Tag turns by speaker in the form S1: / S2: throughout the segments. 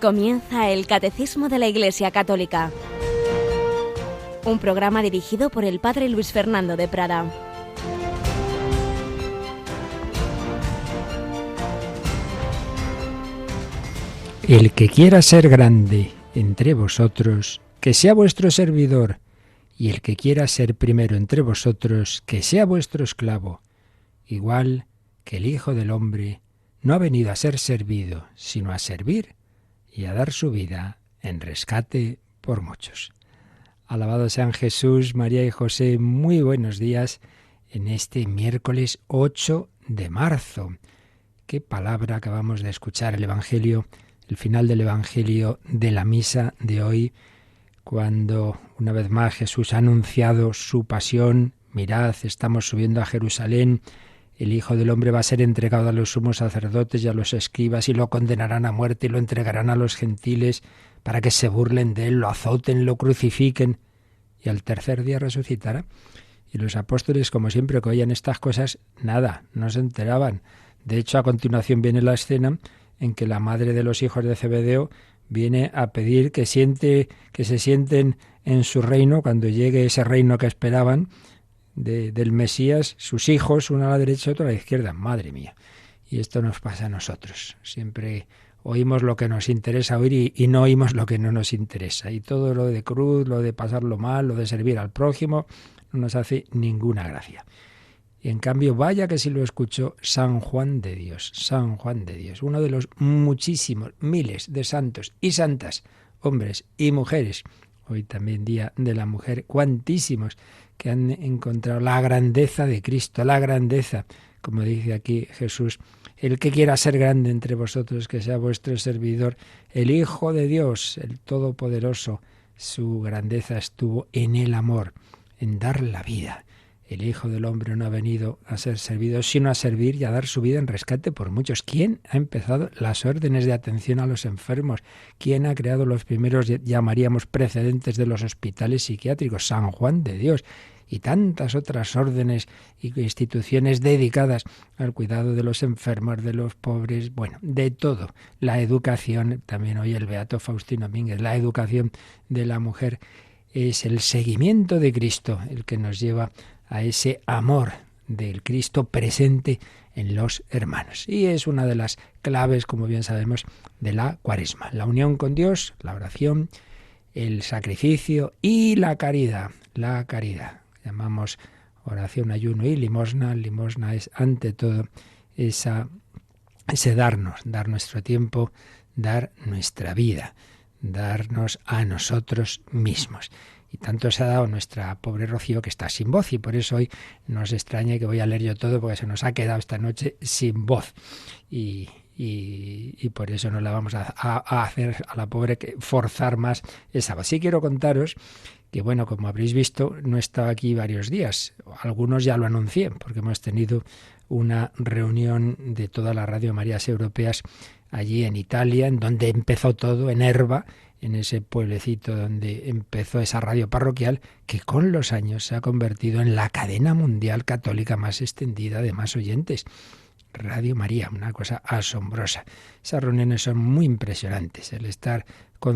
S1: Comienza el Catecismo de la Iglesia Católica, un programa dirigido por el Padre Luis Fernando de Prada.
S2: El que quiera ser grande entre vosotros, que sea vuestro servidor, y el que quiera ser primero entre vosotros, que sea vuestro esclavo, igual que el Hijo del Hombre no ha venido a ser servido, sino a servir y a dar su vida en rescate por muchos. Alabado sean Jesús, María y José, muy buenos días en este miércoles 8 de marzo. Qué palabra acabamos de escuchar, el Evangelio, el final del Evangelio de la misa de hoy, cuando una vez más Jesús ha anunciado su pasión. Mirad, estamos subiendo a Jerusalén, el Hijo del Hombre va a ser entregado a los sumos sacerdotes y a los escribas y lo condenarán a muerte y lo entregarán a los gentiles para que se burlen de él, lo azoten, lo crucifiquen y al tercer día resucitará. Y los apóstoles, como siempre que oían estas cosas, nada, no se enteraban. De hecho, a continuación viene la escena en que la madre de los hijos de Zebedeo viene a pedir que se sienten en su reino cuando llegue ese reino que esperaban del Mesías, sus hijos, uno a la derecha y otro a la izquierda. Madre mía. Y esto nos pasa a nosotros. Siempre oímos lo que nos interesa oír y no oímos lo que no nos interesa. Y todo lo de cruz, lo de pasarlo mal, lo de servir al prójimo, no nos hace ninguna gracia. Y en cambio, vaya que si lo escuchó San Juan de Dios, San Juan de Dios, uno de los muchísimos, miles de santos y santas, hombres y mujeres, hoy también Día de la Mujer, cuantísimos que han encontrado la grandeza de Cristo, la grandeza, como dice aquí Jesús, el que quiera ser grande entre vosotros, que sea vuestro servidor, el Hijo de Dios, el Todopoderoso, su grandeza estuvo en el amor, en dar la vida. El Hijo del Hombre no ha venido a ser servido, sino a servir y a dar su vida en rescate por muchos. ¿Quién ha empezado las órdenes de atención a los enfermos? ¿Quién ha creado los primeros, llamaríamos, precedentes de los hospitales psiquiátricos? San Juan de Dios. Y tantas otras órdenes y instituciones dedicadas al cuidado de los enfermos, de los pobres, bueno, de todo. La educación, también hoy el beato Faustino Domínguez, la educación de la mujer es el seguimiento de Cristo, el que nos lleva a ese amor del Cristo presente en los hermanos. Y es una de las claves, como bien sabemos, de la Cuaresma. La unión con Dios, la oración, el sacrificio y la caridad. La caridad. Llamamos oración, ayuno y limosna. Limosna es, ante todo, ese dar nuestro tiempo, dar nuestra vida, darnos a nosotros mismos. Y tanto se ha dado nuestra pobre Rocío que está sin voz, y por eso hoy no os extrañe que voy a leer yo todo, porque se nos ha quedado esta noche sin voz. Y por eso no la vamos a hacer a la pobre que forzar más esa voz. Sí quiero contaros que, bueno, como habréis visto, no he estado aquí varios días. Algunos ya lo anuncié, porque hemos tenido una reunión de todas las Radio Marías europeas allí en Italia, en donde empezó todo, en Erba, en ese pueblecito donde empezó esa radio parroquial, que con los años se ha convertido en la cadena mundial católica más extendida, de más oyentes. Radio María, una cosa asombrosa. Esas reuniones son muy impresionantes. El estar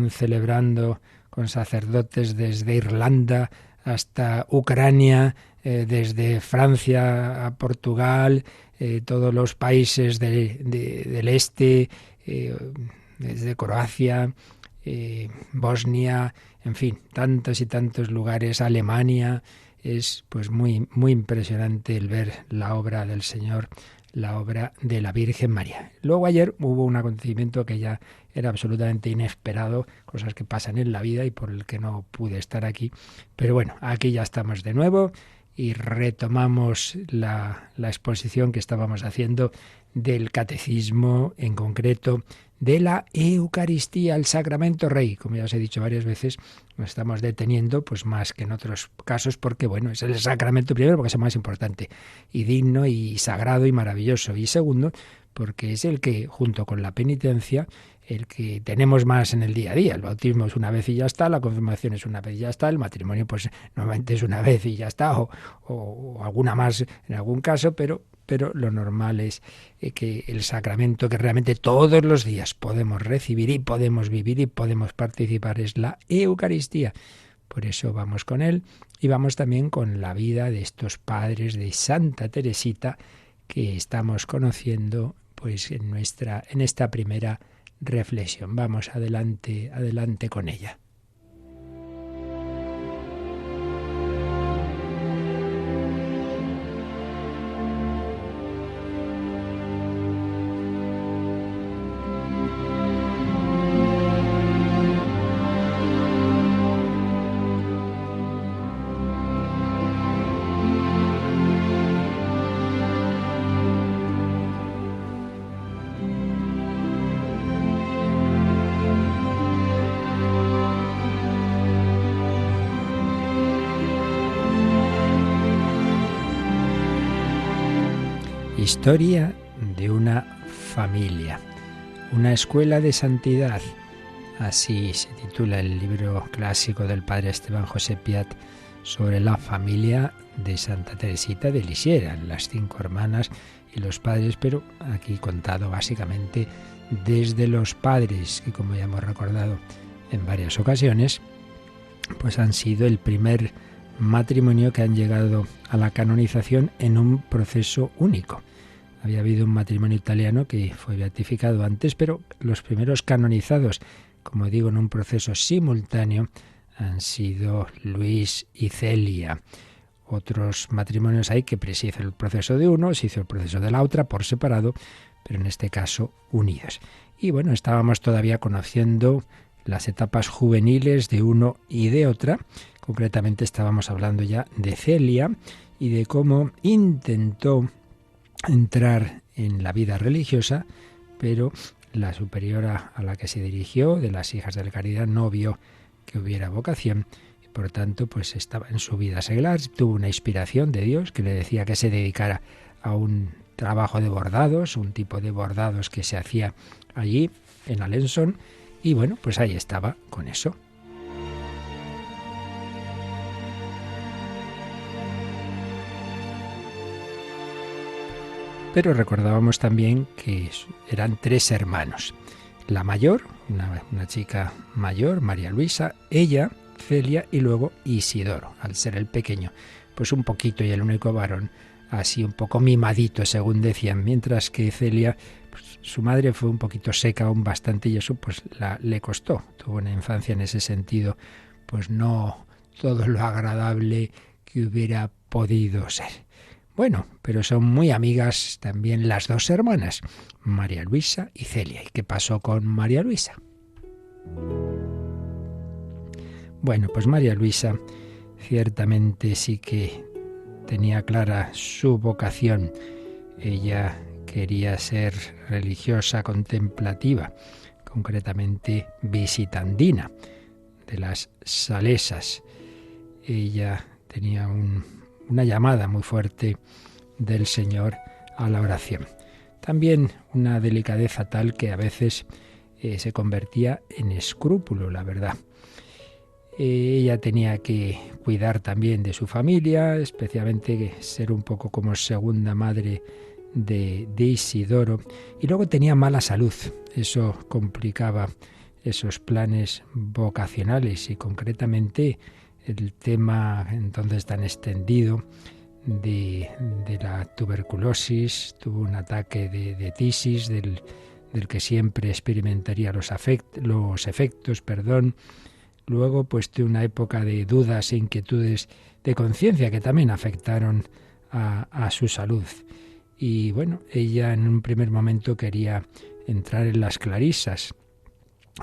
S2: celebrando con sacerdotes desde Irlanda hasta Ucrania, desde Francia a Portugal, todos los países del este, desde Croacia, Bosnia, en fin, tantos y tantos lugares, Alemania. Es pues muy, muy impresionante el ver la obra del Señor, la obra de la Virgen María. Luego ayer hubo un acontecimiento que ya era absolutamente inesperado, cosas que pasan en la vida y por el que no pude estar aquí. Pero bueno, aquí ya estamos de nuevo y retomamos la exposición que estábamos haciendo del Catecismo, en concreto de la Eucaristía, el Sacramento Rey. Como ya os he dicho varias veces, nos estamos deteniendo, pues más que en otros casos, porque bueno, es el sacramento primero, porque es el más importante, y digno, y sagrado, y maravilloso. Y segundo, porque es el que, junto con la penitencia, el que tenemos más en el día a día. El bautismo es una vez y ya está, la confirmación es una vez y ya está, el matrimonio pues normalmente es una vez y ya está, o alguna más en algún caso, pero pero lo normal es que el sacramento que realmente todos los días podemos recibir y podemos vivir y podemos participar es la Eucaristía. Por eso vamos con él y vamos también con la vida de estos padres de Santa Teresita que estamos conociendo pues en esta primera reflexión. Vamos adelante con ella. Historia de una familia, una escuela de santidad. Así se titula el libro clásico del padre Esteban José Piat sobre la familia de Santa Teresita de Lisieux, las 5 hermanas y los padres, pero aquí contado básicamente desde los padres, que como ya hemos recordado en varias ocasiones, pues han sido el primer matrimonio que han llegado a la canonización en un proceso único. Había habido un matrimonio italiano que fue beatificado antes, pero los primeros canonizados, como digo, en un proceso simultáneo, han sido Luis y Celia. Otros matrimonios hay que se hizo el proceso de uno, se hizo el proceso de la otra por separado, pero en este caso unidos. Y bueno, estábamos todavía conociendo las etapas juveniles de uno y de otra. Concretamente estábamos hablando ya de Celia y de cómo intentó entrar en la vida religiosa, pero la superiora a la que se dirigió, de las Hijas de la Caridad, no vio que hubiera vocación y por tanto pues estaba en su vida seglar. Tuvo una inspiración de Dios que le decía que se dedicara a un trabajo de bordados, un tipo de bordados que se hacía allí en Alençon, y bueno, pues ahí estaba con eso. Pero recordábamos también que eran 3 hermanos. La mayor, una chica mayor, María Luisa, ella, Celia y luego Isidoro, al ser el pequeño, pues un poquito y el único varón, así un poco mimadito, según decían, mientras que Celia, pues, su madre fue un poquito seca aún bastante y eso pues le costó. Tuvo una infancia en ese sentido, pues no todo lo agradable que hubiera podido ser. Bueno, pero son muy amigas también las 2 hermanas, María Luisa y Celia. ¿Y qué pasó con María Luisa? Bueno, pues María Luisa ciertamente sí que tenía clara su vocación. Ella quería ser religiosa contemplativa, concretamente visitandina, de las salesas. Ella tenía una llamada muy fuerte del Señor a la oración. También una delicadeza tal que a veces se convertía en escrúpulo, la verdad. Ella tenía que cuidar también de su familia, especialmente ser un poco como segunda madre de Isidoro, y luego tenía mala salud. Eso complicaba esos planes vocacionales y concretamente el tema entonces tan extendido de la tuberculosis. Tuvo un ataque de tisis del que siempre experimentaría los efectos. Luego pues tuvo una época de dudas e inquietudes de conciencia que también afectaron a su salud. Y bueno, ella en un primer momento quería entrar en las clarisas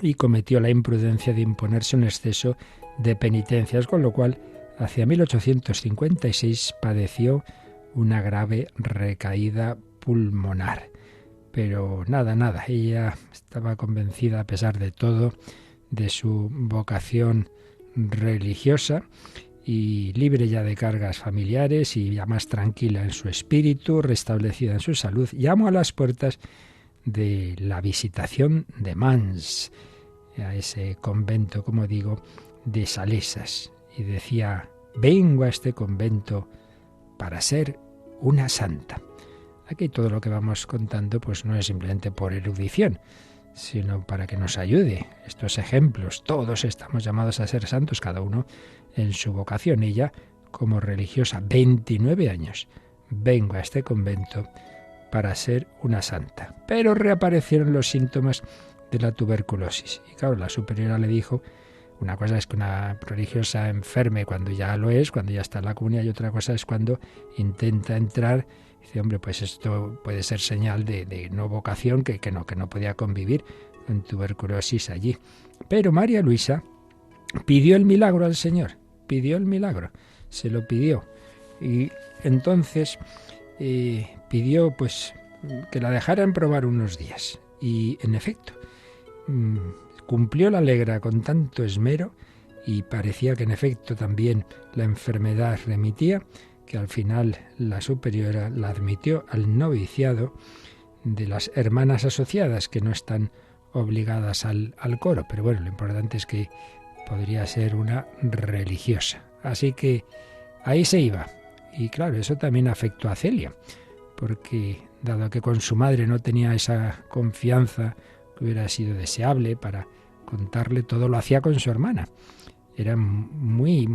S2: y cometió la imprudencia de imponerse un exceso de penitencias, con lo cual hacia 1856 padeció una grave recaída pulmonar. Pero nada, ella estaba convencida a pesar de todo de su vocación religiosa y libre ya de cargas familiares y ya más tranquila en su espíritu, restablecida en su salud, llamó a las puertas de la Visitación de Mans, a ese convento, como digo, de salesas, y decía: vengo a este convento para ser una santa. Aquí todo lo que vamos contando pues no es simplemente por erudición, sino para que nos ayude. Estos ejemplos, todos estamos llamados a ser santos, cada uno en su vocación. Ella, como religiosa, 29 años, vengo a este convento para ser una santa. Pero reaparecieron los síntomas de la tuberculosis. Y claro, la superiora le dijo, una cosa es que una religiosa enferme cuando ya lo es, cuando ya está en la comunidad, y otra cosa es cuando intenta entrar. Dice, hombre, pues esto puede ser señal de no vocación, que no podía convivir con tuberculosis allí. Pero María Luisa pidió el milagro al Señor, pidió el milagro, se lo pidió. Y entonces pidió pues que la dejaran probar unos días. Y en efecto, cumplió la legra con tanto esmero y parecía que en efecto también la enfermedad remitía, que al final la superiora la admitió al noviciado de las hermanas asociadas, que no están obligadas al coro, pero bueno, lo importante es que podría ser una religiosa. Así que ahí se iba. Y claro, eso también afectó a Celia, porque dado que con su madre no tenía esa confianza que hubiera sido deseable para contarle, todo lo hacía con su hermana. Eran muy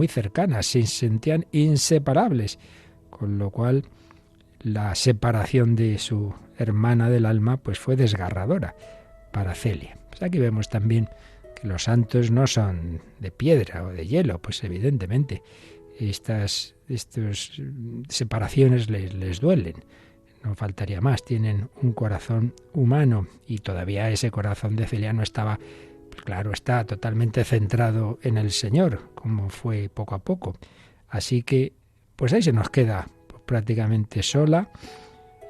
S2: cercanas, se sentían inseparables, con lo cual la separación de su hermana del alma pues fue desgarradora para Celia. Pues aquí vemos también que los santos no son de piedra o de hielo, pues evidentemente estas separaciones les duelen. No faltaría más, tienen un corazón humano y todavía ese corazón de Celia no estaba, claro, está totalmente centrado en el Señor, como fue poco a poco. Así que, pues ahí se nos queda pues, prácticamente sola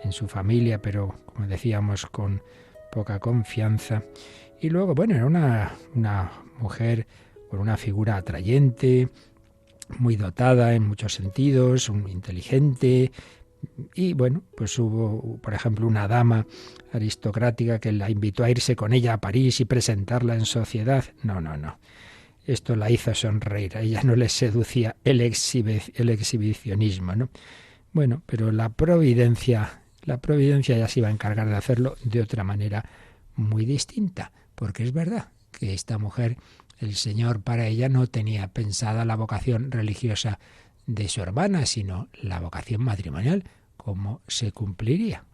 S2: en su familia, pero como decíamos, con poca confianza. Y luego, bueno, era una mujer con una figura atrayente, muy dotada en muchos sentidos, muy inteligente. Y bueno, pues hubo, por ejemplo, una dama aristocrática que la invitó a irse con ella a París y presentarla en sociedad. No. Esto la hizo sonreír. A ella no le seducía el exhibicionismo, ¿no? Bueno, pero la providencia ya se iba a encargar de hacerlo de otra manera muy distinta. Porque es verdad que esta mujer, el Señor para ella no tenía pensada la vocación religiosa de su hermana, sino la vocación matrimonial, cómo se cumpliría.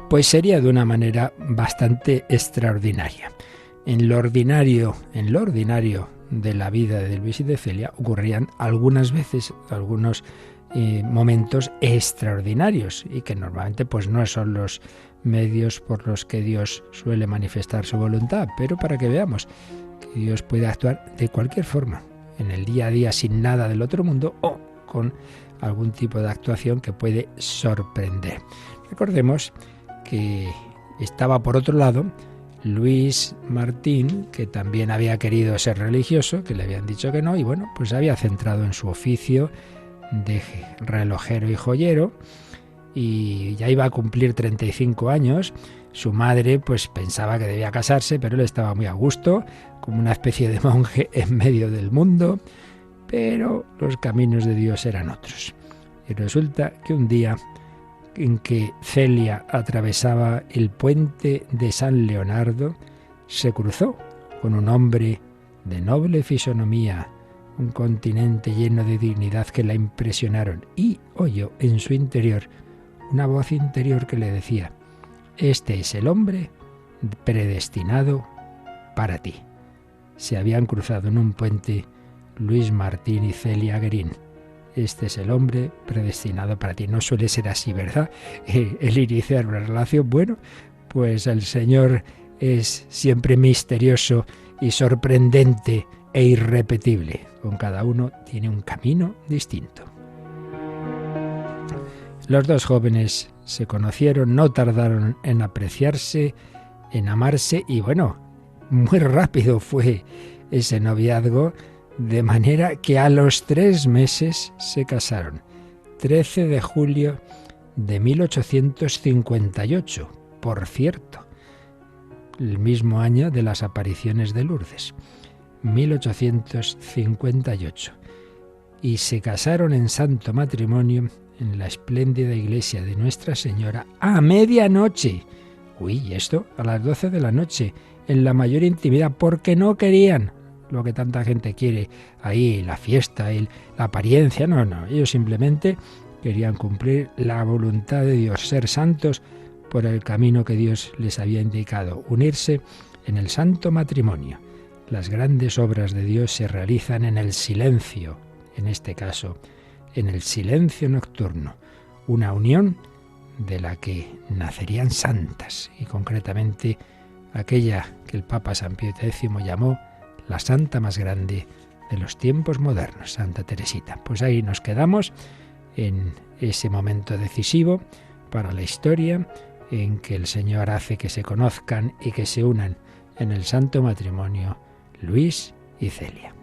S2: Pues sería de una manera bastante extraordinaria. En lo ordinario de la vida de Luis y de Celia ocurrían algunas veces, algunos momentos extraordinarios y que normalmente pues no son los medios por los que Dios suele manifestar su voluntad, pero para que veamos que Dios puede actuar de cualquier forma, en el día a día sin nada del otro mundo o con algún tipo de actuación que puede sorprender. Recordemos que estaba por otro lado Luis Martín, que también había querido ser religioso, que le habían dicho que no, y bueno, pues se había centrado en su oficio de relojero y joyero, y ya iba a cumplir 35 años. Su madre pues pensaba que debía casarse, pero él estaba muy a gusto, como una especie de monje en medio del mundo, pero los caminos de Dios eran otros. Y resulta que un día en que Celia atravesaba el puente de San Leonardo, se cruzó con un hombre de noble fisonomía, un continente lleno de dignidad que la impresionaron, y oyó en su interior una voz interior que le decía: este es el hombre predestinado para ti. Se habían cruzado en un puente Luis Martín y Celia Guerin. Este es el hombre predestinado para ti. No suele ser así, ¿verdad? El iniciar una relación, bueno, pues el Señor es siempre misterioso y sorprendente e irrepetible. Con cada uno tiene un camino distinto. Los dos jóvenes se conocieron, no tardaron en apreciarse, en amarse y bueno, muy rápido fue ese noviazgo. de manera que a los 3 meses se casaron. 13 de julio de 1858, por cierto, el mismo año de las apariciones de Lourdes, 1858. Y se casaron en santo matrimonio en la espléndida iglesia de Nuestra Señora a medianoche. Uy, esto a las 12 de la noche, en la mayor intimidad, porque no querían lo que tanta gente quiere ahí, la fiesta, la apariencia. No, ellos simplemente querían cumplir la voluntad de Dios, ser santos por el camino que Dios les había indicado, unirse en el santo matrimonio. Las grandes obras de Dios se realizan en el silencio, en este caso, en el silencio nocturno, una unión de la que nacerían santas, y concretamente aquella que el Papa San Pío X llamó la santa más grande de los tiempos modernos, Santa Teresita. Pues ahí nos quedamos en ese momento decisivo para la historia, en que el Señor hace que se conozcan y que se unan en el santo matrimonio Luis y Celia.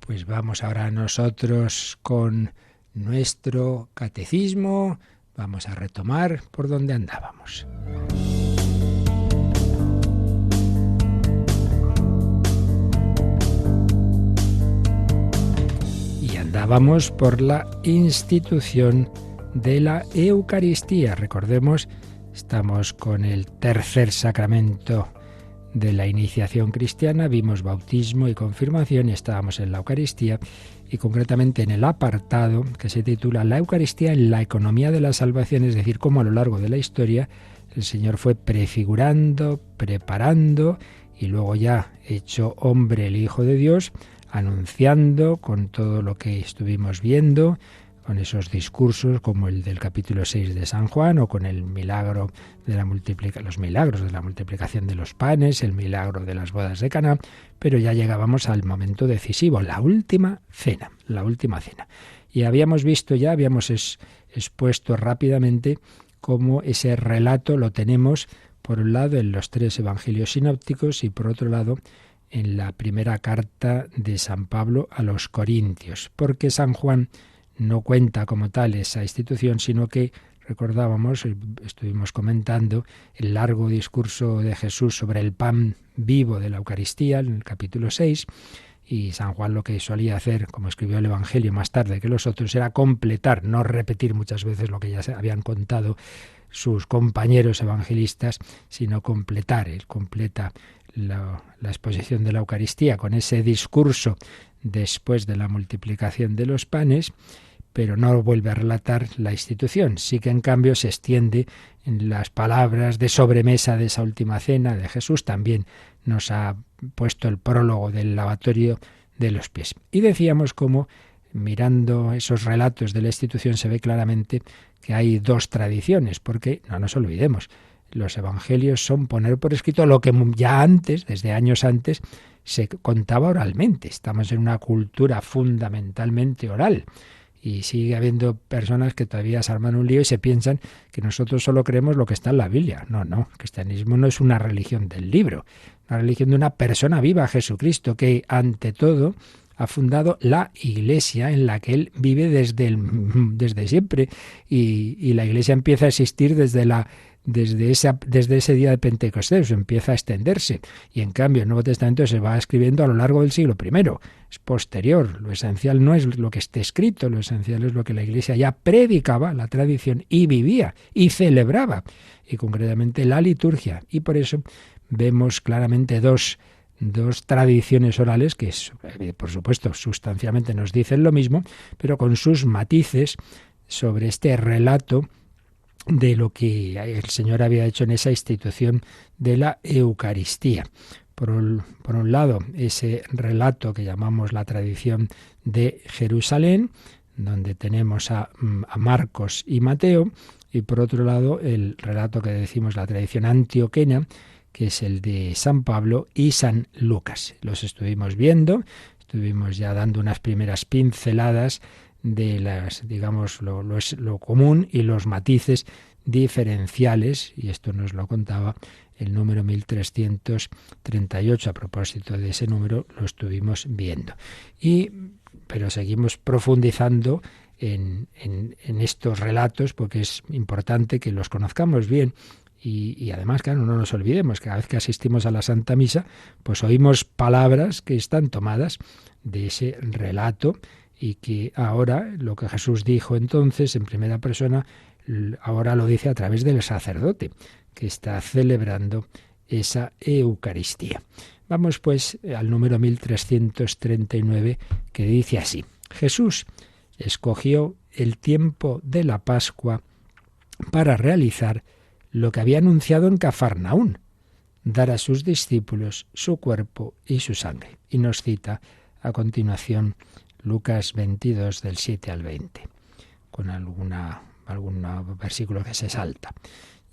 S2: Pues vamos ahora nosotros con nuestro catecismo. Vamos a retomar por donde andábamos. Y andábamos por la institución de la Eucaristía. Recordemos, estamos con el tercer sacramento de la iniciación cristiana, vimos bautismo y confirmación y estábamos en la Eucaristía, y concretamente en el apartado que se titula La Eucaristía en la economía de la salvación, es decir, cómo a lo largo de la historia el Señor fue prefigurando, preparando y luego ya hecho hombre el Hijo de Dios, anunciando con todo lo que estuvimos viendo, con esos discursos como el del capítulo 6 de San Juan, o con el milagro de los milagros de la multiplicación de los panes, el milagro de las bodas de Caná, pero ya llegábamos al momento decisivo, la última cena. Y habíamos visto ya, habíamos expuesto rápidamente cómo ese relato lo tenemos por un lado en los 3 evangelios sinópticos y por otro lado en la primera carta de San Pablo a los Corintios, porque San Juan no cuenta como tal esa institución, sino que recordábamos, estuvimos comentando el largo discurso de Jesús sobre el pan vivo de la Eucaristía en el capítulo 6, y San Juan lo que solía hacer, como escribió el Evangelio más tarde que los otros, era completar, no repetir muchas veces lo que ya se habían contado sus compañeros evangelistas, sino completar. Él completa la exposición de la Eucaristía con ese discurso después de la multiplicación de los panes, pero no vuelve a relatar la institución. Sí que en cambio se extiende en las palabras de sobremesa de esa última cena de Jesús. También nos ha puesto el prólogo del lavatorio de los pies. Y decíamos cómo, mirando esos relatos de la institución, se ve claramente que hay 2 tradiciones, porque no nos olvidemos, los evangelios son poner por escrito lo que ya antes, desde años antes, se contaba oralmente. Estamos en una cultura fundamentalmente oral. Y sigue habiendo personas que todavía se arman un lío y se piensan que nosotros solo creemos lo que está en la Biblia. No, el cristianismo no es una religión del libro, una religión de una persona viva, Jesucristo, que ante todo ha fundado la Iglesia en la que Él vive desde siempre. Y la Iglesia empieza a existir desde ese día de Pentecostés, empieza a extenderse. Y en cambio el Nuevo Testamento se va escribiendo a lo largo del siglo I. Es posterior. Lo esencial no es lo que esté escrito, lo esencial es lo que la Iglesia ya predicaba, la tradición, y vivía, y celebraba, y concretamente la liturgia. Y por eso vemos claramente dos tradiciones orales que, por supuesto, sustancialmente nos dicen lo mismo, pero con sus matices sobre este relato de lo que el Señor había hecho en esa institución de la Eucaristía. Por un lado, ese relato que llamamos la tradición de Jerusalén, donde tenemos a Marcos y Mateo, y por otro lado el relato que decimos la tradición antioquena, que es el de San Pablo y San Lucas. Los estuvimos viendo, estuvimos ya dando unas primeras pinceladas de las, digamos, lo común y los matices diferenciales, y esto nos lo contaba el número 1338. A propósito de ese número lo estuvimos viendo. Pero seguimos profundizando en estos relatos, porque es importante que los conozcamos bien. Y además, claro, no nos olvidemos que cada vez que asistimos a la Santa Misa, pues oímos palabras que están tomadas de ese relato, y que ahora lo que Jesús dijo entonces en primera persona, ahora lo dice a través del sacerdote que está celebrando esa Eucaristía. Vamos pues al número 1339, que dice así: Jesús escogió el tiempo de la Pascua para realizar lo que había anunciado en Cafarnaún, dar a sus discípulos su cuerpo y su sangre. Y nos cita a continuación Lucas 22, del 7 al 20, con algún versículo que se salta.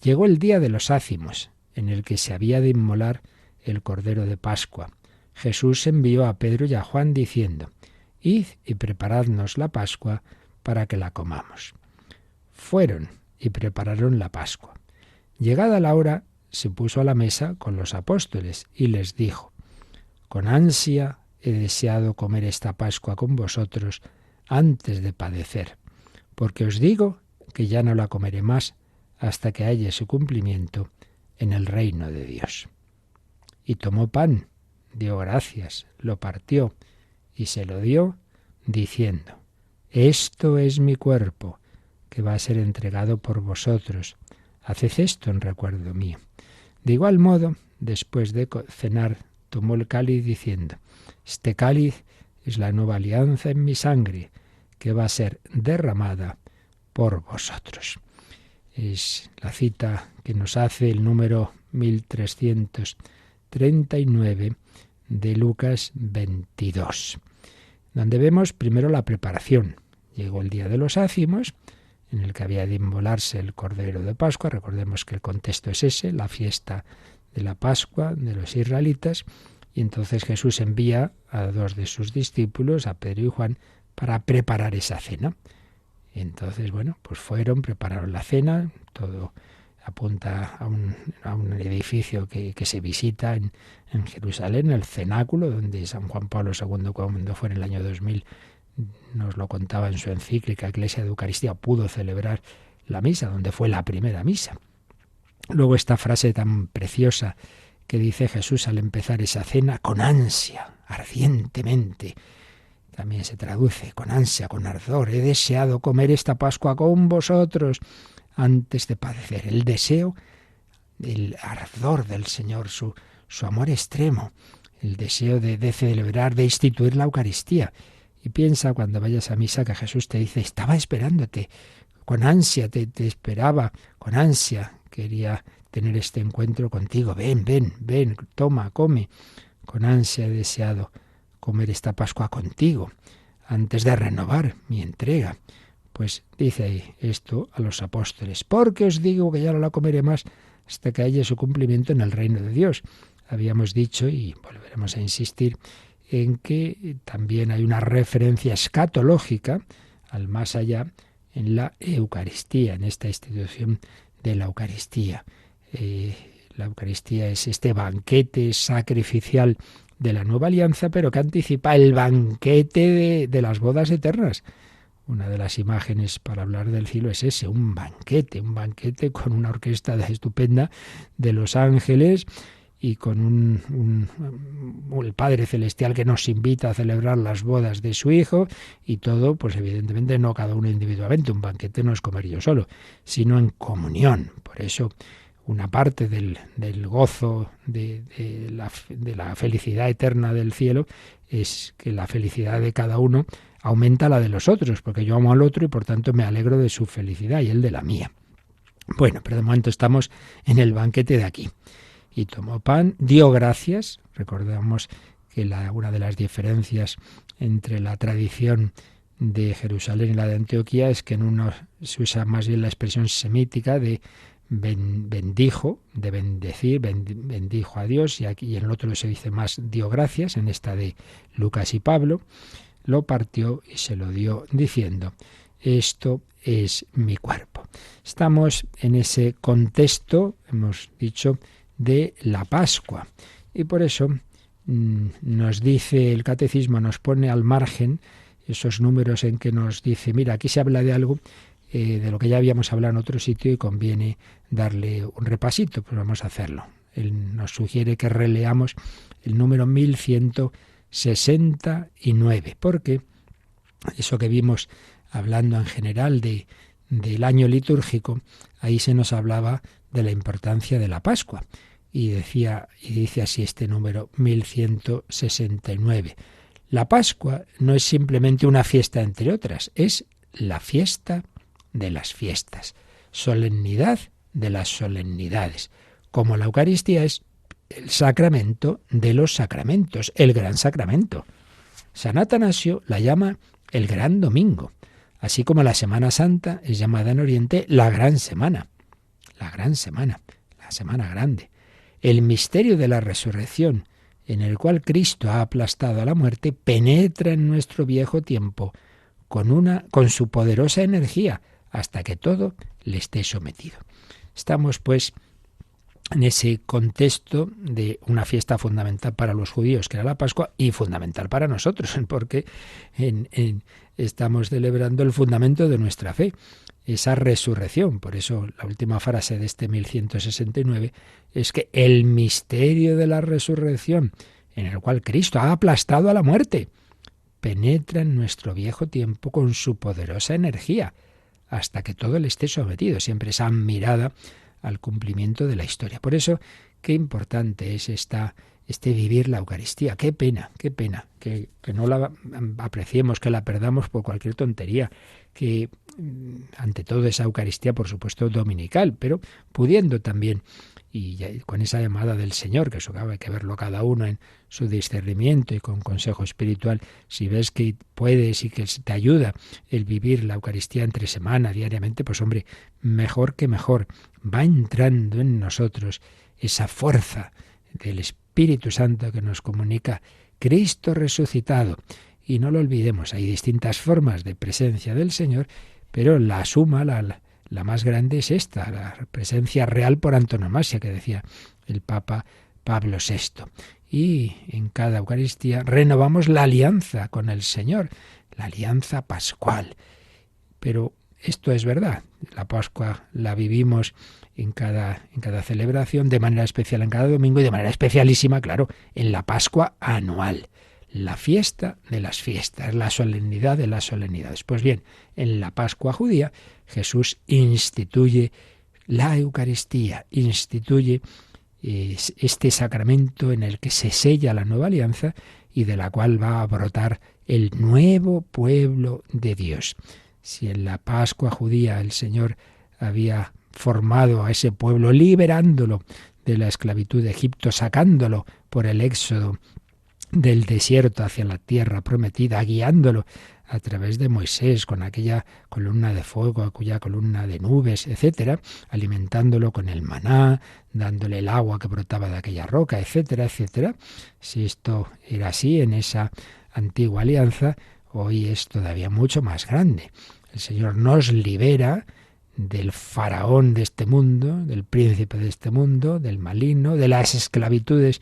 S2: Llegó el día de los ácimos, en el que se había de inmolar el Cordero de Pascua. Jesús envió a Pedro y a Juan diciendo: Id y preparadnos la Pascua para que la comamos. Fueron y prepararon la Pascua. Llegada la hora, se puso a la mesa con los apóstoles y les dijo: Con ansia he deseado comer esta Pascua con vosotros antes de padecer, porque os digo que ya no la comeré más hasta que haya su cumplimiento en el reino de Dios. Y tomó pan, dio gracias, lo partió y se lo dio, diciendo: Esto es mi cuerpo, que va a ser entregado por vosotros. Haced esto en recuerdo mío. De igual modo, después de cenar, tomó el cáliz diciendo: Este cáliz es la nueva alianza en mi sangre, que va a ser derramada por vosotros. Es la cita que nos hace el número 1339 de Lucas 22, donde vemos primero la preparación. Llegó el día de los ácimos, en el que había de inmolarse el Cordero de Pascua. Recordemos que el contexto es ese, la fiesta de la Pascua de los israelitas, y entonces Jesús envía a dos de sus discípulos, a Pedro y Juan, para preparar esa cena. Entonces, bueno, pues fueron, prepararon la cena, todo apunta a un edificio que se visita en Jerusalén, el cenáculo, donde San Juan Pablo II, cuando fue en el año 2000, nos lo contaba en su encíclica Iglesia de Eucaristía, pudo celebrar la misa, donde fue la primera misa. Luego esta frase tan preciosa que dice Jesús al empezar esa cena: con ansia, ardientemente. También se traduce con ansia, con ardor. He deseado comer esta Pascua con vosotros antes de padecer. El deseo, el ardor del Señor, su amor extremo, el deseo de celebrar, de instituir la Eucaristía. Y piensa cuando vayas a misa que Jesús te dice: estaba esperándote, con ansia te esperaba, con ansia quería tener este encuentro contigo. Ven, toma, come. Con ansia he deseado comer esta Pascua contigo, antes de renovar mi entrega. Pues dice ahí esto a los apóstoles: porque os digo que ya no la comeré más hasta que haya su cumplimiento en el reino de Dios. Habíamos dicho, y volveremos a insistir, en que también hay una referencia escatológica al más allá en la Eucaristía, en esta institución de la Eucaristía. La Eucaristía es este banquete sacrificial de la nueva alianza, pero que anticipa el banquete de las bodas eternas. Una de las imágenes para hablar del cielo es ese, un banquete con una orquesta estupenda de los ángeles, y con el Padre Celestial que nos invita a celebrar las bodas de su Hijo, y todo, pues evidentemente no cada uno individualmente. Un banquete no es comer yo solo, sino en comunión. Por eso una parte del gozo de la felicidad eterna del cielo es que la felicidad de cada uno aumenta la de los otros, porque yo amo al otro y por tanto me alegro de su felicidad y él de la mía. Bueno, pero de momento estamos en el banquete de aquí. Y tomó pan, dio gracias. Recordamos que una de las diferencias entre la tradición de Jerusalén y la de Antioquía es que en uno se usa más bien la expresión semítica de bendijo, de bendecir, bendijo a Dios, y aquí en el otro se dice más dio gracias, en esta de Lucas y Pablo, lo partió y se lo dio diciendo: esto es mi cuerpo. Estamos en ese contexto, hemos dicho, de la Pascua, y por eso nos dice el catecismo, nos pone al margen esos números en que nos dice, mira, aquí se habla de algo de lo que ya habíamos hablado en otro sitio y conviene darle un repasito, pues vamos a hacerlo. Él nos sugiere que releamos el número 1169, porque eso que vimos hablando en general del año litúrgico, ahí se nos hablaba de la importancia de la Pascua. Y dice así este número 1169. La Pascua no es simplemente una fiesta entre otras, es la fiesta de las fiestas, solemnidad de las solemnidades, como la Eucaristía es el sacramento de los sacramentos, el gran sacramento. San Atanasio la llama el gran domingo, así como la Semana Santa es llamada en Oriente la gran semana, la semana grande. El misterio de la resurrección, en el cual Cristo ha aplastado a la muerte, penetra en nuestro viejo tiempo con su poderosa energía, hasta que todo le esté sometido. Estamos, pues, en ese contexto de una fiesta fundamental para los judíos, que era la Pascua, y fundamental para nosotros, porque estamos celebrando el fundamento de nuestra fe, esa resurrección. Por eso la última frase de este 1169 es que el misterio de la resurrección, en el cual Cristo ha aplastado a la muerte, penetra en nuestro viejo tiempo con su poderosa energía, hasta que todo le esté sometido. Siempre esa mirada al cumplimiento de la historia. Por eso, qué importante es este vivir la Eucaristía. Qué pena que no la apreciemos, que la perdamos por cualquier tontería, que ante todo esa Eucaristía, por supuesto, dominical, pero pudiendo también, y ya con esa llamada del Señor, que eso hay que verlo cada uno en su discernimiento y con consejo espiritual, si ves que puedes y que te ayuda el vivir la Eucaristía entre semana, diariamente, pues hombre, mejor que mejor. Va entrando en nosotros esa fuerza del Espíritu Santo que nos comunica Cristo resucitado. Y no lo olvidemos, hay distintas formas de presencia del Señor, pero la suma, la más grande es esta, la presencia real por antonomasia que decía el Papa Pablo VI. Y en cada Eucaristía renovamos la alianza con el Señor, la alianza pascual. Pero esto es verdad, la Pascua la vivimos en cada celebración, de manera especial en cada domingo y de manera especialísima, claro, en la Pascua anual. La fiesta de las fiestas, la solemnidad de las solemnidades. Pues bien, en la Pascua judía, Jesús instituye la Eucaristía, instituye este sacramento en el que se sella la nueva alianza y de la cual va a brotar el nuevo pueblo de Dios. Si en la Pascua judía el Señor había formado a ese pueblo, liberándolo de la esclavitud de Egipto, sacándolo por el éxodo del desierto hacia la tierra prometida, guiándolo a través de Moisés con aquella columna de fuego, aquella columna de nubes, etcétera, alimentándolo con el maná, dándole el agua que brotaba de aquella roca, etcétera, etcétera. Si esto era así en esa antigua alianza, hoy es todavía mucho más grande. El Señor nos libera del faraón de este mundo, del príncipe de este mundo, del maligno, de las esclavitudes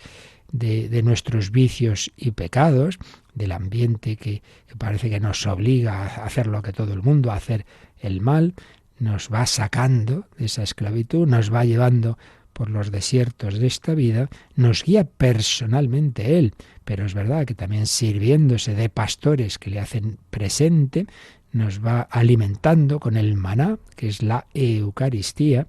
S2: de nuestros vicios y pecados, del ambiente que parece que nos obliga a hacer lo que todo el mundo, a hacer el mal, nos va sacando de esa esclavitud, nos va llevando por los desiertos de esta vida, nos guía personalmente Él, pero es verdad que también sirviéndose de pastores que le hacen presente, nos va alimentando con el maná, que es la Eucaristía,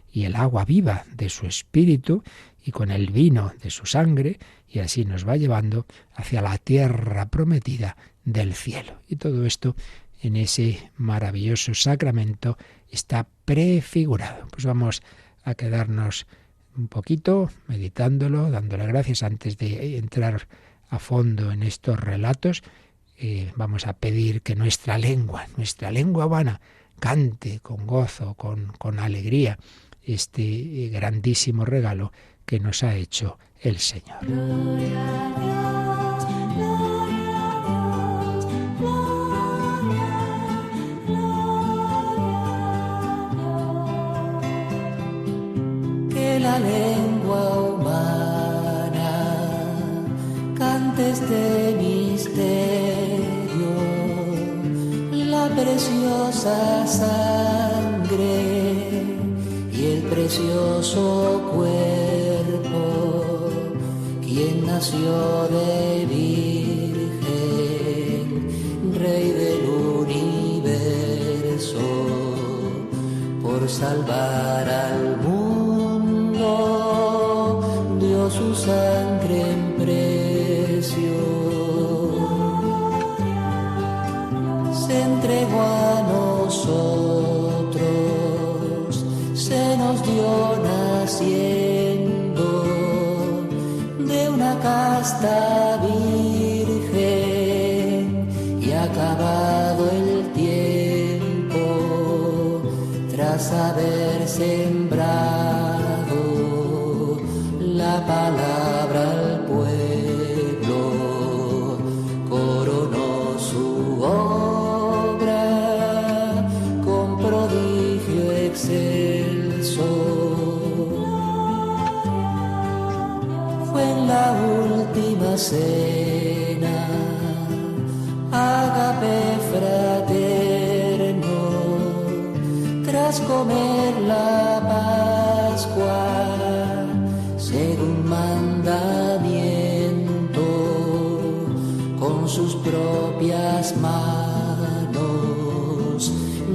S2: y el agua viva de su espíritu, y con el vino de su sangre, y así nos va llevando hacia la tierra prometida del cielo. Y todo esto en ese maravilloso sacramento está prefigurado. Pues vamos a quedarnos un poquito meditándolo, dándole gracias antes de entrar a fondo en estos relatos, vamos a pedir que nuestra lengua humana, cante con gozo, con alegría, este grandísimo regalo que nos ha hecho el Señor.
S3: Que la lengua humana cante este misterio, la preciosa sangre y el precioso cuerpo, quien nació de virgen, rey del universo, por salvar al mundo, dio su sangre en precio, se entregó a nosotros, se nos dio naciendo de una casta virgen, y acabado el tiempo, tras haber sembrado la palabra al pueblo, coronó su obra con prodigio excelso. Fue en la última cena, ágape fraterno, tras comer la Pascua, según mandamiento, con sus propias manos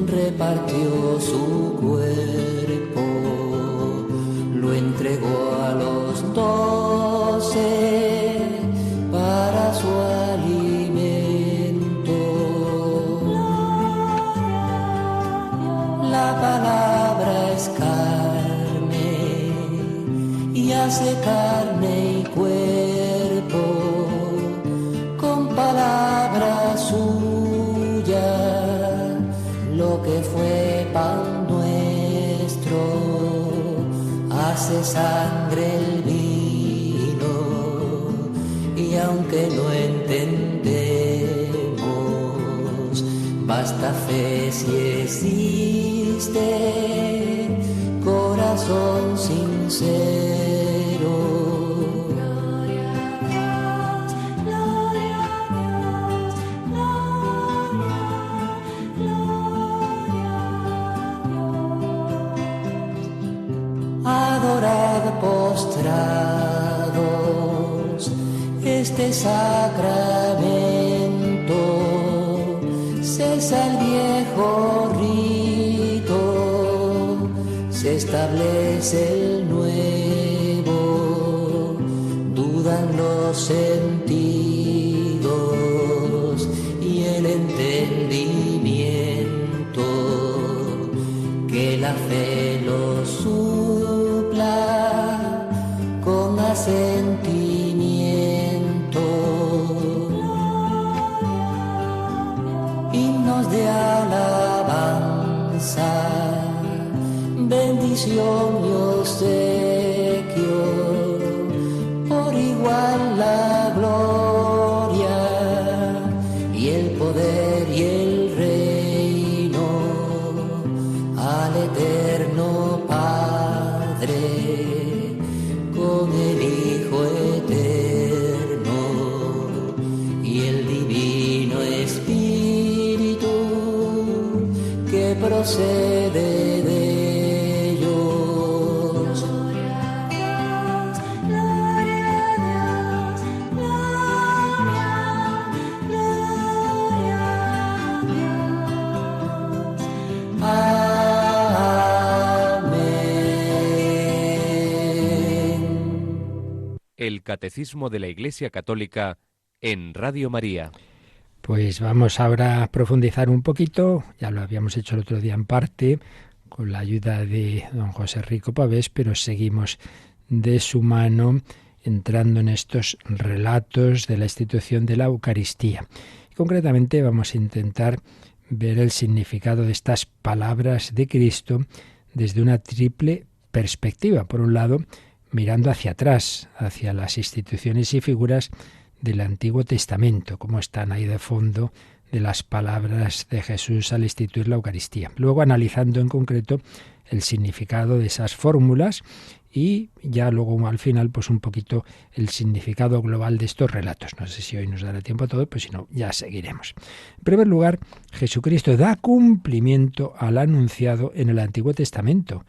S3: repartió su cuerpo, lo entregó a los 12 para su alimento. La palabra es carne y hace carne y cuerpo, con palabra suya, lo que fue pan nuestro, hace sangre el vino, y aunque no entendemos, basta fe si existe corazón sincero. Adorad postrados este sacramento, cesa el viejo rito, se establece el nuevo, dudan los sentidos y el entendimiento, que la fe lo supla con asentimiento. Himnos de alabanza, bendición y obsequio, por igual la gloria y el poder y el reino al eterno Padre, con el Hijo eterno y el divino Espíritu que procede de ellos. Gloria a Dios, gloria a Dios. Amén.
S4: El Catecismo de la Iglesia Católica en Radio María.
S2: Pues vamos ahora a profundizar un poquito, ya lo habíamos hecho el otro día en parte, con la ayuda de don José Rico Pavés, pero seguimos de su mano entrando en estos relatos de la institución de la Eucaristía. Y concretamente vamos a intentar ver el significado de estas palabras de Cristo desde una triple perspectiva. Por un lado, mirando hacia atrás, hacia las instituciones y figuras del Antiguo Testamento, como están ahí de fondo de las palabras de Jesús al instituir la Eucaristía. Luego analizando en concreto el significado de esas fórmulas y ya luego al final pues un poquito el significado global de estos relatos. No sé si hoy nos dará tiempo a todo, pues si no, ya seguiremos. En primer lugar, Jesucristo da cumplimiento al anunciado en el Antiguo Testamento,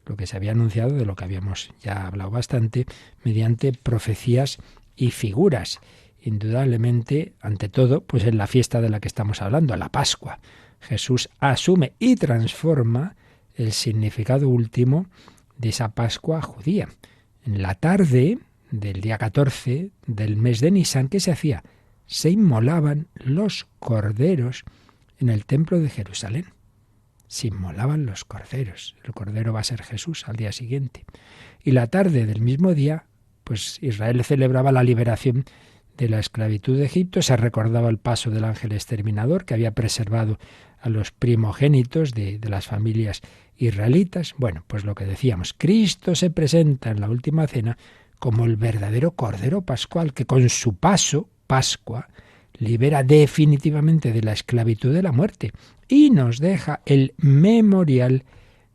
S2: lo que se había anunciado, de lo que habíamos ya hablado bastante, mediante profecías y figuras. Indudablemente, ante todo, pues en la fiesta de la que estamos hablando, la Pascua. Jesús asume y transforma el significado último de esa Pascua judía. En la tarde del día 14 del mes de Nisán, ¿qué se hacía? Se inmolaban los corderos en el templo de Jerusalén. Se inmolaban los corderos. El cordero va a ser Jesús al día siguiente. Y la tarde del mismo día, pues Israel celebraba la liberación de la esclavitud de Egipto, se recordaba el paso del ángel exterminador que había preservado a los primogénitos de las familias israelitas. Bueno, pues lo que decíamos, Cristo se presenta en la última cena como el verdadero Cordero Pascual que con su paso, Pascua, libera definitivamente de la esclavitud de la muerte y nos deja el memorial